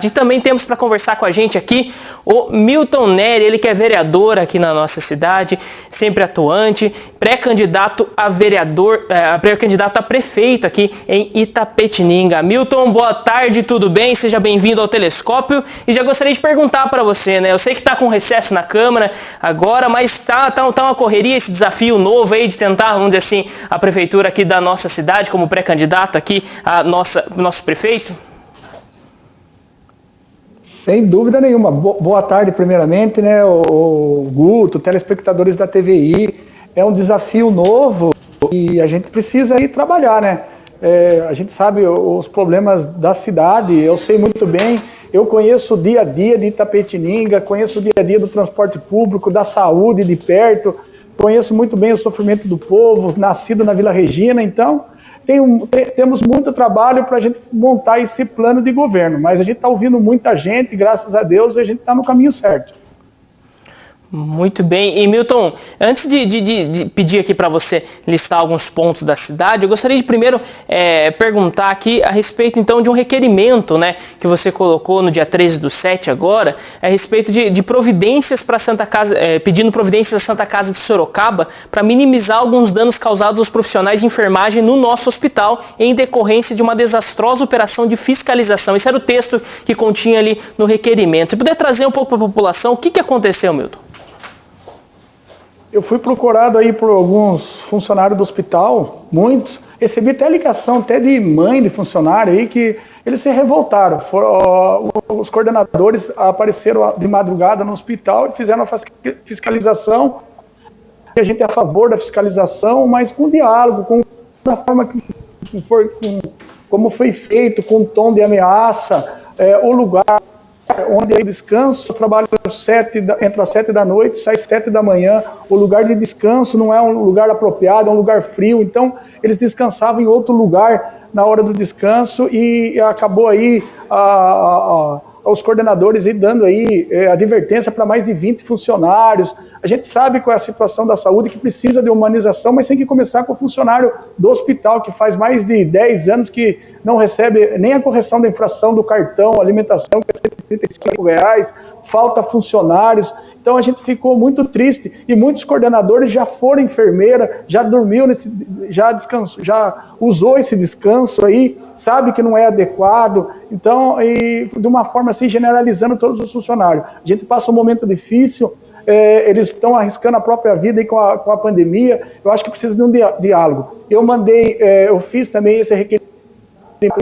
E também temos para conversar com a gente aqui o Milton Neri, ele que é vereador aqui na nossa cidade, sempre atuante, pré-candidato a vereador, pré-candidato a prefeito aqui em Itapetininga. Milton, boa tarde, tudo bem? Seja bem-vindo ao Telescópio. E já gostaria de perguntar para você, né? Eu sei que está com recesso na Câmara agora, mas tá uma correria, esse desafio novo aí de tentar, vamos dizer assim, a prefeitura aqui da nossa cidade como pré-candidato aqui a nosso prefeito? Sem dúvida nenhuma. Boa tarde, primeiramente, né, o Guto, telespectadores da TVI. É um desafio novo e a gente precisa ir trabalhar, né? A gente sabe os problemas da cidade, eu sei muito bem, eu conheço o dia a dia de Itapetininga, conheço o dia a dia do transporte público, da saúde de perto, conheço muito bem o sofrimento do povo, nascido na Vila Regina, então temos muito trabalho para a gente montar esse plano de governo, mas a gente está ouvindo muita gente, graças a Deus, e a gente está no caminho certo. Muito bem. E Milton, antes de pedir aqui para você listar alguns pontos da cidade, eu gostaria de primeiro perguntar aqui a respeito então de um requerimento, né, que você colocou no dia 13/7 agora, a respeito de providências para Santa Casa, pedindo providências à Santa Casa de Sorocaba para minimizar alguns danos causados aos profissionais de enfermagem no nosso hospital em decorrência de uma desastrosa operação de fiscalização. Esse era o texto que continha ali no requerimento. Se puder trazer um pouco para a população, o que aconteceu, Milton? Eu fui procurado aí por alguns funcionários do hospital, muitos, recebi até ligação até de mãe de funcionário aí que eles se revoltaram. Os coordenadores apareceram de madrugada no hospital e fizeram a fiscalização. A gente é a favor da fiscalização, mas com diálogo, da forma como foi feito, com tom de ameaça, o lugar onde é descanso, eu trabalho entra às 7 da noite, sai às 7 da manhã, o lugar de descanso não é um lugar apropriado, é um lugar frio, então eles descansavam em outro lugar na hora do descanso e acabou aí os coordenadores aí dando aí advertência para mais de 20 funcionários. A gente sabe qual é a situação da saúde, que precisa de humanização, mas tem que começar com o funcionário do hospital, que faz mais de 10 anos que não recebe nem a correção da infração do cartão, alimentação, que é R$35, falta funcionários. Então a gente ficou muito triste e muitos coordenadores já foram enfermeira, já dormiu, já descansou, já usou esse descanso aí, sabe que não é adequado. Então, de uma forma assim, generalizando todos os funcionários. A gente passa um momento difícil, eles estão arriscando a própria vida aí com a pandemia. Eu acho que precisa de um diálogo. Eu fiz também esse requerimento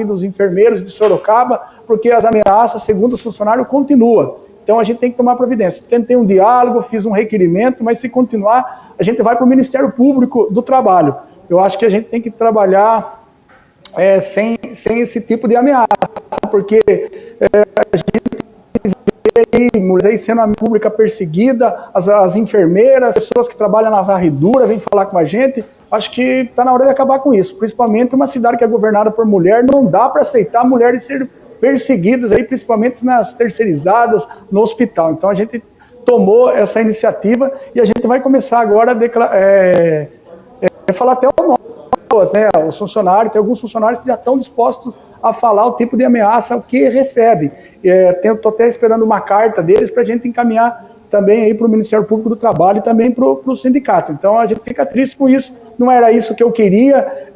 dos enfermeiros de Sorocaba, porque as ameaças, segundo os funcionários, continuam. Então a gente tem que tomar providência. Tentei um diálogo, fiz um requerimento, mas se continuar, a gente vai para o Ministério Público do Trabalho. Eu acho que a gente tem que trabalhar sem esse tipo de ameaça, porque a gente vê aí mulheres aí sendo a pública perseguida, as enfermeiras, as pessoas que trabalham na varredura, vêm falar com a gente. Acho que está na hora de acabar com isso. Principalmente uma cidade que é governada por mulher, não dá para aceitar mulheres serem perseguidas, aí, principalmente nas terceirizadas, no hospital. Então a gente tomou essa iniciativa e a gente vai começar agora a falar até o nome, né? Os funcionários, tem alguns funcionários que já estão dispostos a falar o tipo de ameaça que recebem. Estou até esperando uma carta deles para a gente encaminhar também aí para o Ministério Público do Trabalho e também para o sindicato. Então a gente fica triste com isso, não era isso que eu queria.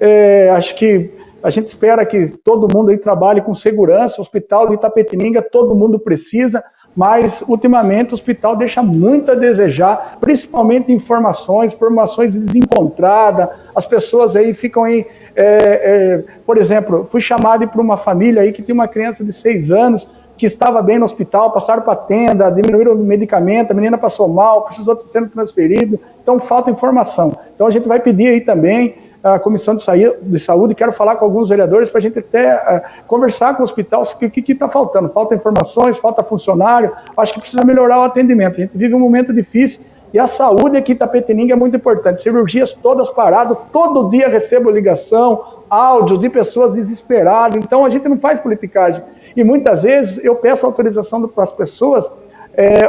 Acho que a gente espera que todo mundo aí trabalhe com segurança. O hospital de Itapetininga todo mundo precisa, mas ultimamente o hospital deixa muito a desejar, principalmente informações desencontradas. As pessoas aí ficam aí, por exemplo, fui chamado para uma família aí que tem uma criança de 6 anos, que estava bem no hospital, passaram para a tenda, diminuíram o medicamento, a menina passou mal, precisou sendo transferido, então falta informação. Então a gente vai pedir aí também a Comissão de Saúde, quero falar com alguns vereadores para a gente até conversar com o hospital, o que está faltando. Falta informações, falta funcionário, acho que precisa melhorar o atendimento. A gente vive um momento difícil e a saúde aqui em Itapetininga é muito importante. Cirurgias todas paradas, todo dia recebo ligação, áudios de pessoas desesperadas, então a gente não faz politicagem. E muitas vezes eu peço autorização para as pessoas,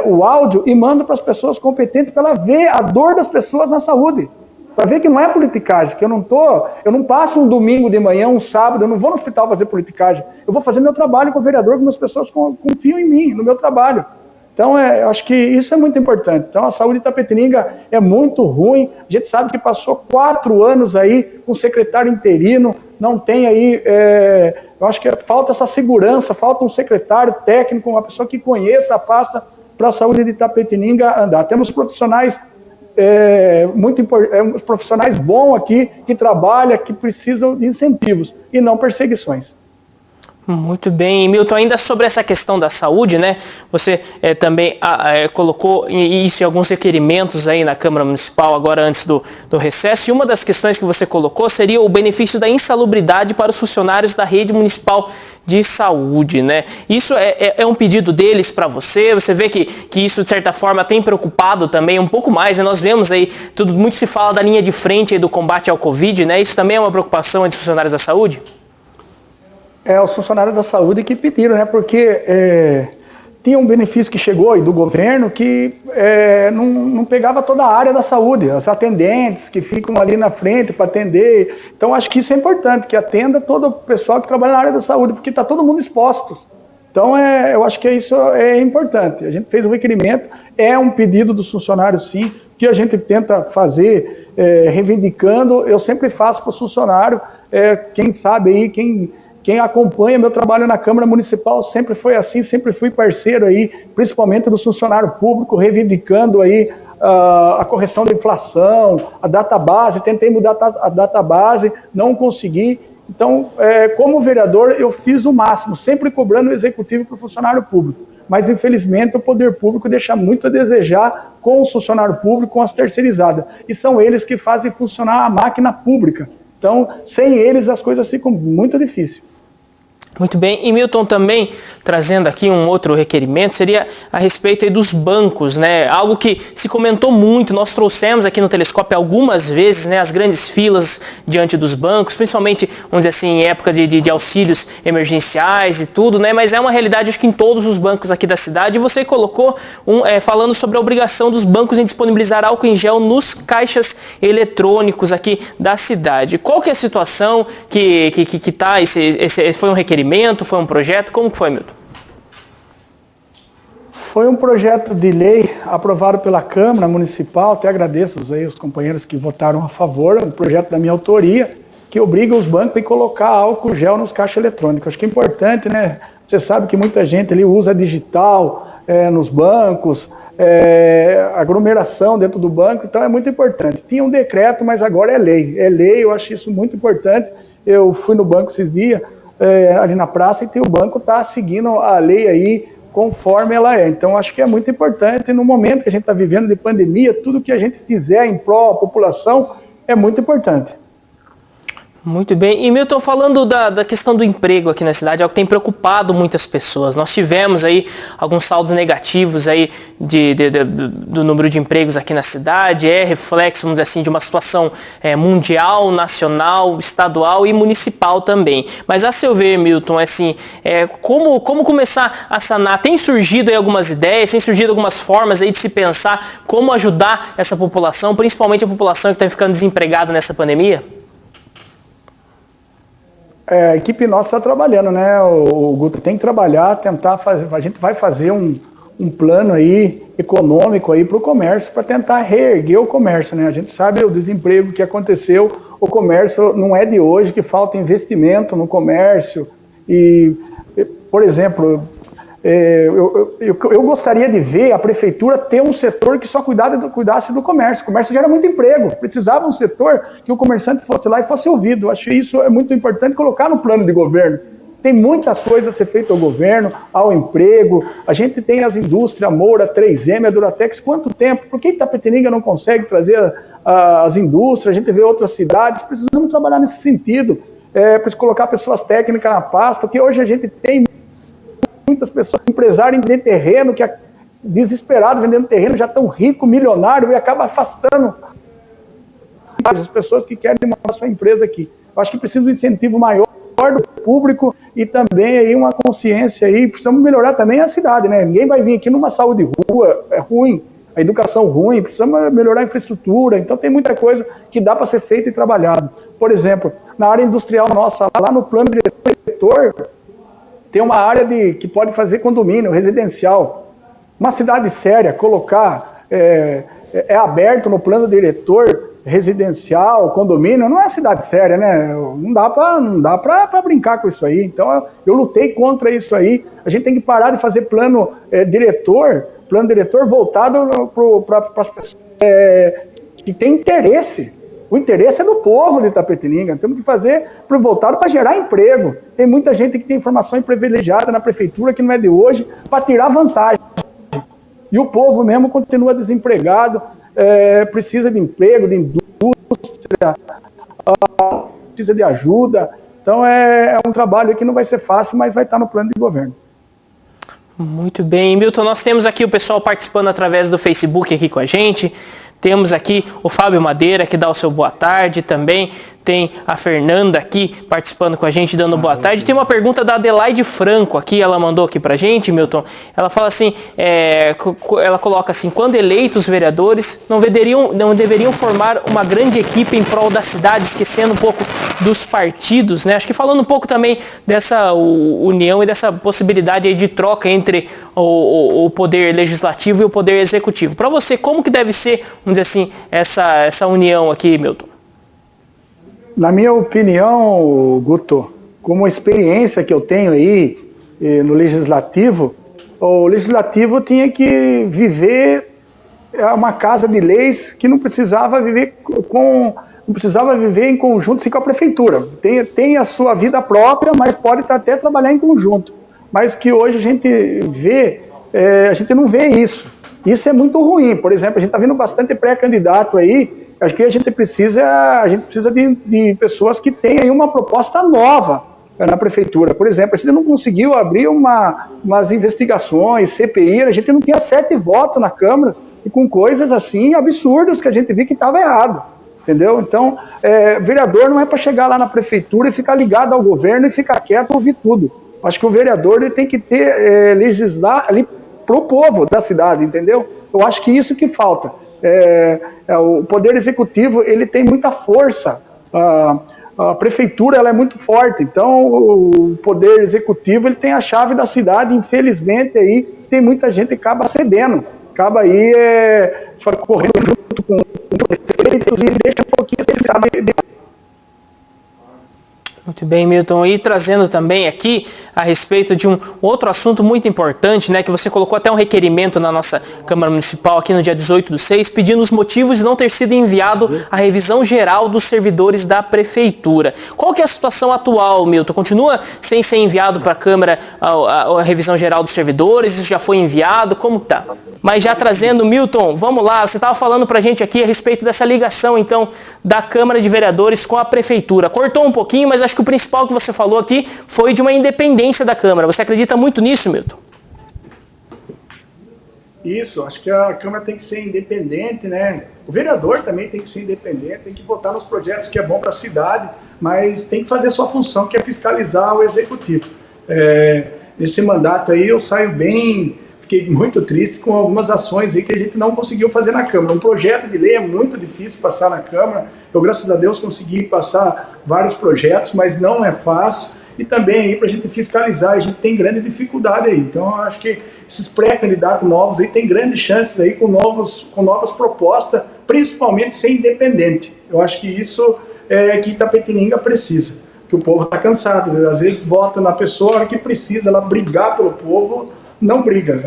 o áudio, e mando para as pessoas competentes para ela ver a dor das pessoas na saúde. para ver que não é politicagem, que eu não passo um domingo de manhã, um sábado, eu não vou no hospital fazer politicagem, eu vou fazer meu trabalho com o vereador, que as pessoas confiam em mim, no meu trabalho. Então, eu acho que isso é muito importante. Então, a saúde de Itapetininga é muito ruim. A gente sabe que passou 4 anos aí com secretário interino, não tem aí... eu acho que falta essa segurança, falta um secretário técnico, uma pessoa que conheça a pasta para a saúde de Itapetininga andar. Temos profissionais profissionais bons aqui, que trabalham, que precisam de incentivos e não perseguições. Muito bem, Milton, ainda sobre essa questão da saúde, né? Você também colocou isso em alguns requerimentos aí na Câmara Municipal, agora antes do recesso, e uma das questões que você colocou seria o benefício da insalubridade para os funcionários da rede municipal de saúde, né? Isso é um pedido deles para você? Você vê que isso, de certa forma, tem preocupado também um pouco mais, né? Nós vemos aí, muito se fala da linha de frente aí do combate ao Covid, né? Isso também é uma preocupação entre os funcionários da saúde? Os funcionários da saúde que pediram, né? Porque tinha um benefício que chegou aí do governo que não pegava toda a área da saúde, as atendentes que ficam ali na frente para atender. Então, acho que isso é importante, que atenda todo o pessoal que trabalha na área da saúde, porque está todo mundo exposto. Então, eu acho que isso é importante. A gente fez o requerimento, é um pedido dos funcionários, sim, que a gente tenta fazer, reivindicando. Eu sempre faço para o funcionário, quem sabe aí, quem acompanha meu trabalho na Câmara Municipal sempre foi assim, sempre fui parceiro aí, principalmente do funcionário público, reivindicando aí a correção da inflação, a database, tentei mudar a database, não consegui. Então, como vereador, eu fiz o máximo, sempre cobrando o executivo para o funcionário público. Mas, infelizmente, o poder público deixa muito a desejar com o funcionário público, com as terceirizadas. E são eles que fazem funcionar a máquina pública. Então, sem eles, as coisas ficam muito difíceis. Muito bem, e Milton também trazendo aqui um outro requerimento, seria a respeito aí dos bancos, né? Algo que se comentou muito, nós trouxemos aqui no Telescópio algumas vezes, né? As grandes filas diante dos bancos, principalmente, vamos dizer assim, em época de auxílios emergenciais e tudo, né? Mas é uma realidade, acho que em todos os bancos aqui da cidade, e você colocou falando sobre a obrigação dos bancos em disponibilizar álcool em gel nos caixas eletrônicos aqui da cidade. Qual que é a situação que tá, esse foi um requerimento? Foi um projeto? Como que foi, Milton? Foi um projeto de lei aprovado pela Câmara Municipal, até agradeço aí os companheiros que votaram a favor, um projeto da minha autoria, que obriga os bancos a colocar álcool gel nos caixas eletrônicos. Acho que é importante, né? Você sabe que muita gente ali usa digital nos bancos, aglomeração dentro do banco, então é muito importante. Tinha um decreto, mas agora é lei. É lei, eu acho isso muito importante. Eu fui no banco esses dias, ali na praça, e o banco está seguindo a lei aí conforme ela é. Então, acho que é muito importante, no momento que a gente está vivendo de pandemia, tudo que a gente fizer em prol da população é muito importante. Muito bem. E Milton, falando da questão do emprego aqui na cidade, é algo que tem preocupado muitas pessoas. Nós tivemos aí alguns saldos negativos aí do número de empregos aqui na cidade, reflexo, vamos dizer assim, de uma situação mundial, nacional, estadual e municipal também. Mas a seu ver, Milton, assim, como começar a sanar? Tem surgido aí algumas ideias, tem surgido algumas formas aí de se pensar como ajudar essa população, principalmente a população que está ficando desempregada nessa pandemia? A equipe nossa está trabalhando, né? O Guto tem que trabalhar, tentar fazer. A gente vai fazer um plano aí econômico aí para o comércio, para tentar reerguer o comércio, né? A gente sabe o desemprego que aconteceu, o comércio não é de hoje, que falta investimento no comércio. E, por exemplo, eu gostaria de ver a prefeitura ter um setor que só cuidasse do comércio. O comércio gera muito emprego. Precisava um setor que o comerciante fosse lá e fosse ouvido. Eu acho que isso é muito importante colocar no plano de governo. Tem muitas coisas a ser feitas ao governo, ao emprego. A gente tem as indústrias, a Moura, 3M, a Duratex. Quanto tempo? Por que Itapetininga não consegue trazer as indústrias? A gente vê outras cidades. Precisamos trabalhar nesse sentido. Para colocar pessoas técnicas na pasta, porque hoje a gente tem muitas pessoas, empresários de terreno, que desesperados vendendo terreno, já estão ricos, milionários, e acaba afastando as pessoas que querem montar sua empresa aqui. Eu acho que precisa de um incentivo maior do público e também aí uma consciência aí, precisamos melhorar também a cidade, né? Ninguém vai vir aqui numa saúde ruim, a educação ruim, precisamos melhorar a infraestrutura, então tem muita coisa que dá para ser feita e trabalhado. Por exemplo, na área industrial nossa, lá no plano diretor, tem uma área que pode fazer condomínio residencial. Uma cidade séria, colocar, é aberto no plano diretor residencial, condomínio, não é cidade séria, né? Não dá para brincar com isso aí. Então, eu lutei contra isso aí. A gente tem que parar de fazer plano diretor voltado para as pessoas que têm interesse. O interesse é do povo de Itapetininga. Temos que fazer voltado para gerar emprego. Tem muita gente que tem informação privilegiada na prefeitura, que não é de hoje, para tirar vantagem. E o povo mesmo continua desempregado, precisa de emprego, de indústria, precisa de ajuda. Então é um trabalho que não vai ser fácil, mas vai estar no plano de governo. Muito bem, Milton, nós temos aqui o pessoal participando através do Facebook aqui com a gente. Temos aqui o Fábio Madeira, que dá o seu boa tarde também. Tem a Fernanda aqui participando com a gente, dando boa tarde. Tem uma pergunta da Adelaide Franco aqui, ela mandou aqui pra gente, Milton. Ela fala assim, ela coloca assim, quando eleitos vereadores, não deveriam formar uma grande equipe em prol da cidade, esquecendo um pouco dos partidos, né? Acho que falando um pouco também dessa união e dessa possibilidade aí de troca entre o poder legislativo e o poder executivo. Para você, como que deve ser, vamos dizer assim, essa união aqui, Milton? Na minha opinião, Guto, como experiência que eu tenho aí no Legislativo, o Legislativo tinha que viver uma casa de leis que não precisava viver em conjunto assim, com a Prefeitura. Tem a sua vida própria, mas pode até trabalhar em conjunto. Mas que hoje a gente vê, a gente não vê isso. Isso é muito ruim. Por exemplo, a gente está vendo bastante pré-candidato aí. Acho que a gente precisa de pessoas que tenham uma proposta nova na prefeitura. Por exemplo, a gente não conseguiu abrir umas investigações, CPI, a gente não tinha 7 votos na Câmara, e com coisas assim absurdas que a gente viu que estava errado. Entendeu? Então, vereador não é para chegar lá na prefeitura e ficar ligado ao governo e ficar quieto e ouvir tudo. Acho que o vereador ele tem que legislar ali para o povo da cidade, entendeu? Eu acho que isso que falta. O poder executivo ele tem muita força, a prefeitura ela é muito forte, então o poder executivo ele tem a chave da cidade, infelizmente aí tem muita gente que acaba cedendo, acaba aí correndo junto com prefeitos e deixa um pouquinho sem saber. Muito bem, Milton. E trazendo também aqui a respeito de um outro assunto muito importante, né, que você colocou até um requerimento na nossa Câmara Municipal aqui no dia 18/6, pedindo os motivos de não ter sido enviado a revisão geral dos servidores da Prefeitura. Qual que é a situação atual, Milton? Continua sem ser enviado para a Câmara a revisão geral dos servidores? Isso já foi enviado? Como está? Mas já trazendo, Milton, vamos lá, você estava falando para a gente aqui a respeito dessa ligação, então, da Câmara de Vereadores com a Prefeitura. Cortou um pouquinho, mas acho que o principal que você falou aqui foi de uma independência da Câmara. Você acredita muito nisso, Milton? Isso, acho que a Câmara tem que ser independente, né? O vereador também tem que ser independente, tem que votar nos projetos que é bom para a cidade, mas tem que fazer a sua função, que é fiscalizar o Executivo. Nesse mandato aí eu saio fiquei muito triste com algumas ações aí que a gente não conseguiu fazer na Câmara. Um projeto de lei é muito difícil passar na Câmara. Eu, graças a Deus, consegui passar vários projetos, mas não é fácil. E também aí para a gente fiscalizar, a gente tem grande dificuldade aí. Então, eu acho que esses pré-candidatos novos aí têm grandes chances aí com novas propostas, principalmente ser independente. Eu acho que isso é que Itapetininga precisa, que o povo está cansado, né? Às vezes vota na pessoa que precisa, ela brigar pelo povo, não briga.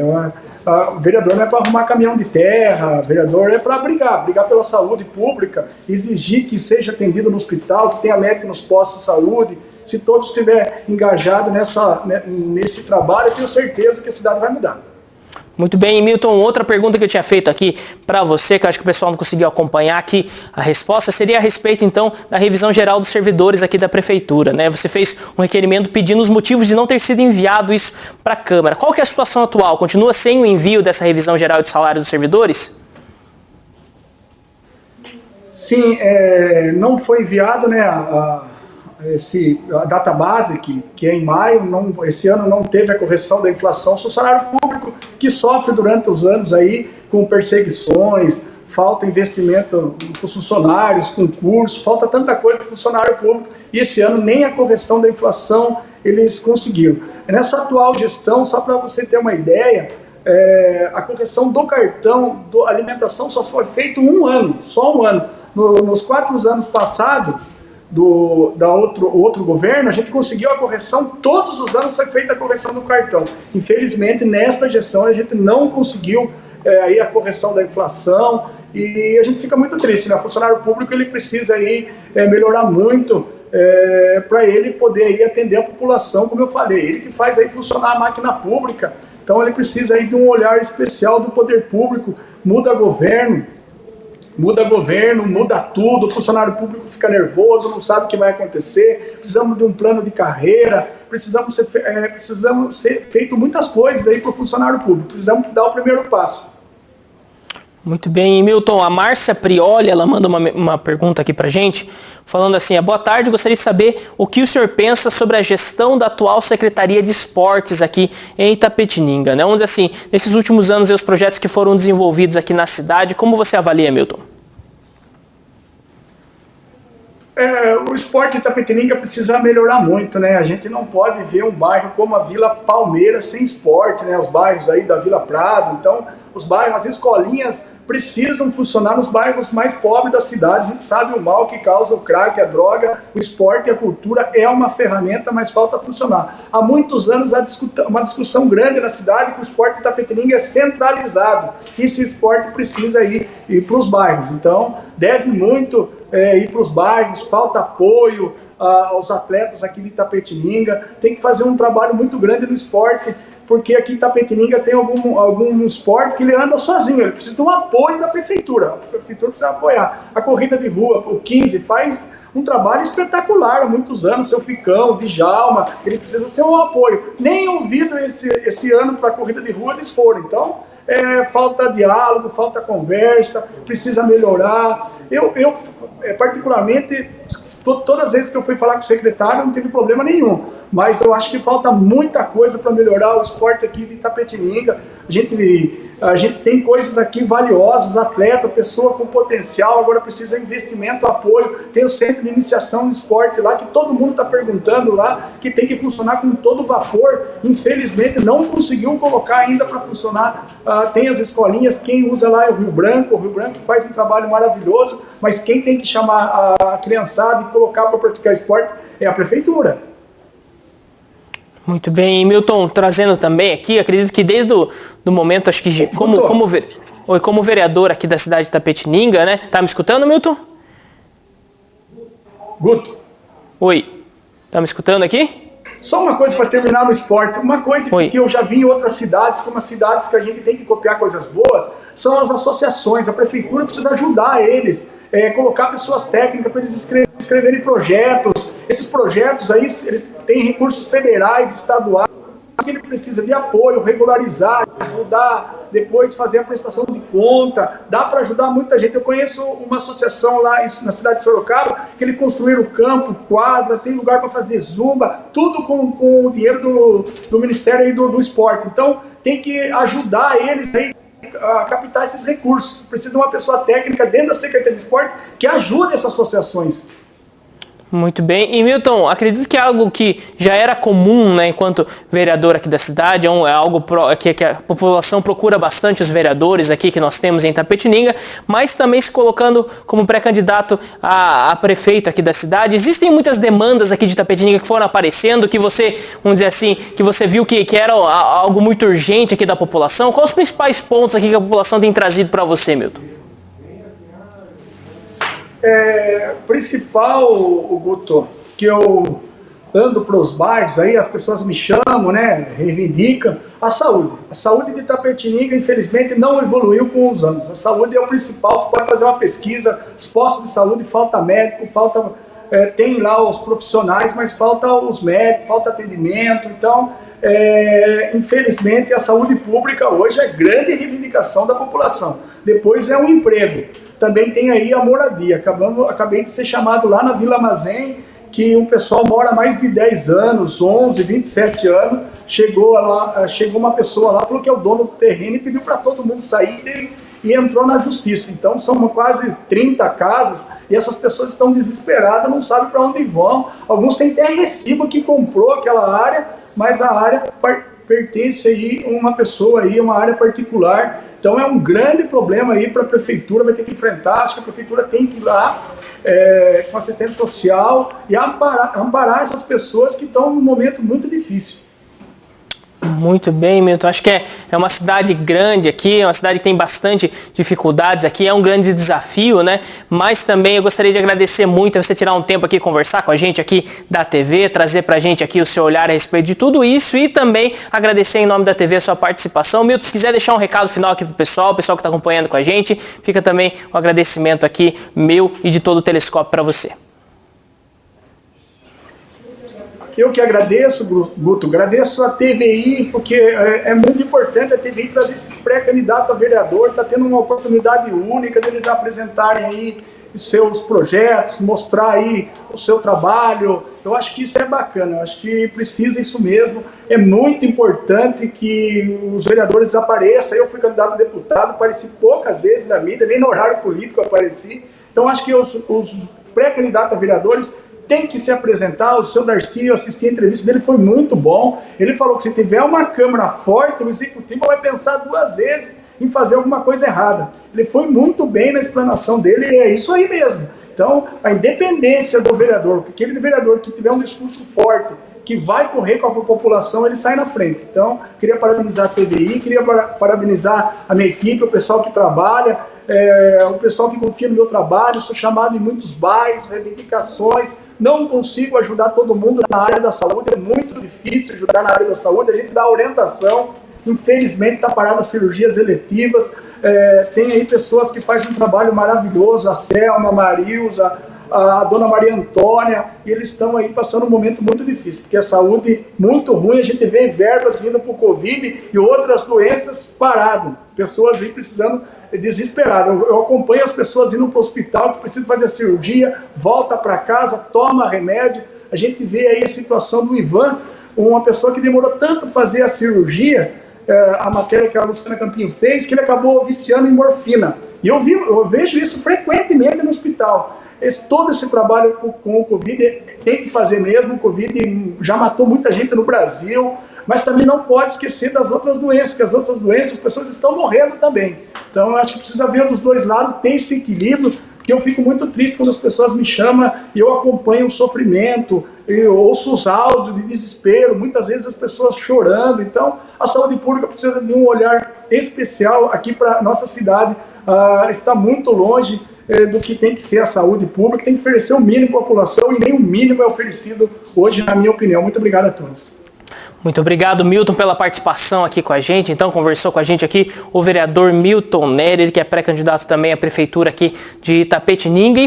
O vereador não é para arrumar caminhão de terra, o vereador é para brigar pela saúde pública, exigir que seja atendido no hospital, que tenha médico nos postos de saúde. Se todos estiverem engajados nesse trabalho, eu tenho certeza que a cidade vai mudar. Muito bem, Milton, outra pergunta que eu tinha feito aqui para você, que eu acho que o pessoal não conseguiu acompanhar aqui, a resposta seria a respeito, então, da revisão geral dos servidores aqui da Prefeitura, né? Você fez um requerimento pedindo os motivos de não ter sido enviado isso para a Câmara. Qual que é a situação atual? Continua sem o envio dessa revisão geral de salário dos servidores? Sim, não foi enviado, né, a database, que é em maio, esse ano não teve a correção da inflação, o salário público que sofre durante os anos aí com perseguições, falta investimento para os funcionários, concurso, falta tanta coisa para o funcionário público, e esse ano nem a correção da inflação eles conseguiram. Nessa atual gestão, só para você ter uma ideia, a correção do cartão da alimentação só foi feita só um ano. Nos 4 anos passados, outro governo, a gente conseguiu a correção, todos os anos foi feita a correção do cartão. Infelizmente, nesta gestão, a gente não conseguiu aí a correção da inflação, e a gente fica muito triste, né? O funcionário público ele precisa aí, melhorar muito para ele poder aí atender a população, como eu falei, ele que faz aí funcionar a máquina pública, então ele precisa aí de um olhar especial do poder público, muda governo, muda tudo, o funcionário público fica nervoso, não sabe o que vai acontecer, precisamos de um plano de carreira, precisamos ser feito muitas coisas aí para o funcionário público, precisamos dar o primeiro passo. Muito bem, Milton, a Márcia Prioli, ela manda uma pergunta aqui pra gente, falando assim, boa tarde, gostaria de saber o que o senhor pensa sobre a gestão da atual Secretaria de Esportes aqui em Itapetininga, né? Vamos dizer assim, nesses últimos anos os projetos que foram desenvolvidos aqui na cidade, como você avalia, Milton? O esporte de Itapetininga precisa melhorar muito, né? A gente não pode ver um bairro como a Vila Palmeiras sem esporte, né? Os bairros aí da Vila Prado, então os bairros, as escolinhas precisam funcionar nos bairros mais pobres da cidade. A gente sabe o mal que causa o crack, a droga, o esporte e a cultura é uma ferramenta, mas falta funcionar. Há muitos anos há uma discussão grande na cidade que o esporte de Itapetininga é centralizado e esse esporte precisa ir para os bairros. Então, deve muito ir para os bairros, falta apoio aos atletas aqui de Itapetininga, tem que fazer um trabalho muito grande no esporte, porque aqui em Itapetininga tem algum esporte que ele anda sozinho, ele precisa de um apoio da prefeitura, a prefeitura precisa apoiar. A corrida de rua, o 15, faz um trabalho espetacular há muitos anos, seu Ficão, Djalma, ele precisa ser um apoio. Nem ouvido esse ano para a corrida de rua eles foram, então falta diálogo, falta conversa, precisa melhorar. Eu particularmente, todas as vezes que eu fui falar com o secretário, não teve problema nenhum. Mas eu acho que falta muita coisa para melhorar o esporte aqui de Itapetininga. A gente tem coisas aqui valiosas, atleta, pessoa com potencial, agora precisa de investimento, apoio. Tem o Centro de Iniciação do Esporte lá, que todo mundo está perguntando lá, que tem que funcionar com todo vapor. Infelizmente não conseguiu colocar ainda para funcionar. Tem as escolinhas, quem usa lá é o Rio Branco faz um trabalho maravilhoso, mas quem tem que chamar a criançada e colocar para praticar esporte é a prefeitura. Muito bem, Milton, trazendo também aqui, acredito que desde o momento, acho que como vereador aqui da cidade de Itapetininga, né? Tá me escutando, Milton? Guto. Oi, tá me escutando aqui? Só uma coisa para terminar no esporte, uma coisa que eu já vi em outras cidades, como as cidades que a gente tem que copiar coisas boas, são as associações, a prefeitura precisa ajudar eles, colocar pessoas técnicas para eles escreverem projetos, esses projetos aí, eles têm recursos federais, estaduais, que ele precisa de apoio, regularizar, ajudar, depois fazer a prestação de conta, dá para ajudar muita gente. Eu conheço uma associação lá na cidade de Sorocaba, que eles construíram campo, quadra, tem lugar para fazer zumba, tudo com o dinheiro do Ministério aí do Esporte. Então, tem que ajudar eles aí a captar esses recursos. Precisa de uma pessoa técnica dentro da Secretaria de Esporte que ajude essas associações. Muito bem. E Milton, acredito que é algo que já era comum, né, enquanto vereador aqui da cidade, é algo que a população procura bastante os vereadores aqui que nós temos em Itapetininga, mas também se colocando como pré-candidato a prefeito aqui da cidade. Existem muitas demandas aqui de Itapetininga que foram aparecendo, que você, vamos dizer assim, que você viu que era algo muito urgente aqui da população. Quais os principais pontos aqui que a população tem trazido para você, Milton? Principal, Guto, que eu ando para os bairros, aí as pessoas me chamam, né, reivindicam, a saúde. A saúde de Itapetininga, infelizmente, não evoluiu com os anos. A saúde é o principal, você pode fazer uma pesquisa, os postos de saúde, falta médico, tem lá os profissionais, mas falta os médicos, falta atendimento, então, infelizmente, a saúde pública hoje é grande reivindicação da população. Depois é um emprego. Também tem aí a moradia. Acabei de ser chamado lá na Vila Mazem, que o pessoal mora mais de 10 anos, 11, 27 anos, chegou uma pessoa lá, falou que é o dono do terreno e pediu para todo mundo sair e entrou na justiça. Então são quase 30 casas e essas pessoas estão desesperadas, não sabem para onde vão. Alguns têm até recibo que comprou aquela área, mas a área pertence aí a uma pessoa aí, uma área particular. Então é um grande problema aí para a prefeitura, vai ter que enfrentar. Acho que a prefeitura tem que ir lá com assistente social e amparar essas pessoas que estão num momento muito difícil. Muito bem, Milton. Acho que é uma cidade grande aqui, é uma cidade que tem bastante dificuldades aqui, é um grande desafio, né? Mas também eu gostaria de agradecer muito você tirar um tempo aqui, conversar com a gente aqui da TV, trazer pra gente aqui o seu olhar a respeito de tudo isso e também agradecer em nome da TV a sua participação. Milton, se quiser deixar um recado final aqui pro pessoal que está acompanhando com a gente, fica também um agradecimento aqui meu e de todo o Telescópio para você. Eu que agradeço, Guto, agradeço a TVI, porque é muito importante a TVI trazer esses pré-candidatos a vereador, está tendo uma oportunidade única deles apresentarem aí os seus projetos, mostrar aí o seu trabalho. Eu acho que isso é bacana, eu acho que precisa isso mesmo. É muito importante que os vereadores apareçam. Eu fui candidato a deputado, apareci poucas vezes na mídia, nem no horário político apareci. Então acho que os pré-candidatos a vereadores tem que se apresentar. O seu Darcy, eu assisti a entrevista dele, foi muito bom. Ele falou que se tiver uma Câmara forte, o Executivo vai pensar 2 vezes em fazer alguma coisa errada. Ele foi muito bem na explanação dele e é isso aí mesmo. Então, a independência do vereador, aquele vereador que tiver um discurso forte, que vai correr com a população, ele sai na frente. Então, queria parabenizar a TVI, queria parabenizar a minha equipe, o pessoal que trabalha, o pessoal que confia no meu trabalho. Sou chamado em muitos bairros, reivindicações, não consigo ajudar todo mundo na área da saúde, é muito difícil ajudar na área da saúde, a gente dá orientação, infelizmente está parado as cirurgias eletivas, tem aí pessoas que fazem um trabalho maravilhoso, a Selma, a Marilza, a dona Maria Antônia, e eles estão aí passando um momento muito difícil, porque a saúde muito ruim, a gente vê verbas indo para o Covid e outras doenças parado, pessoas aí precisando, desesperadas. Eu acompanho as pessoas indo para o hospital, que precisam fazer a cirurgia, volta para casa, toma remédio. A gente vê aí a situação do Ivan, uma pessoa que demorou tanto fazer a cirurgia, a matéria que a Luciana Campinho fez, que ele acabou viciando em morfina. E eu vejo isso frequentemente no hospital. Todo esse trabalho com o Covid tem que fazer mesmo. O Covid já matou muita gente no Brasil, mas também não pode esquecer das outras doenças, que as outras doenças, as pessoas estão morrendo também. Então eu acho que precisa ver dos dois lados, ter esse equilíbrio, porque eu fico muito triste quando as pessoas me chamam e eu acompanho o sofrimento, eu ouço os áudios de desespero, muitas vezes as pessoas chorando. Então a saúde pública precisa de um olhar especial aqui para a nossa cidade. Está muito longe do que tem que ser a saúde pública, tem que oferecer o mínimo para a população e nem o mínimo é oferecido hoje, na minha opinião. Muito obrigado a todos. Muito obrigado, Milton, pela participação aqui com a gente. Então, conversou com a gente aqui o vereador Milton Nery, ele que é pré-candidato também à prefeitura aqui de Itapetininga.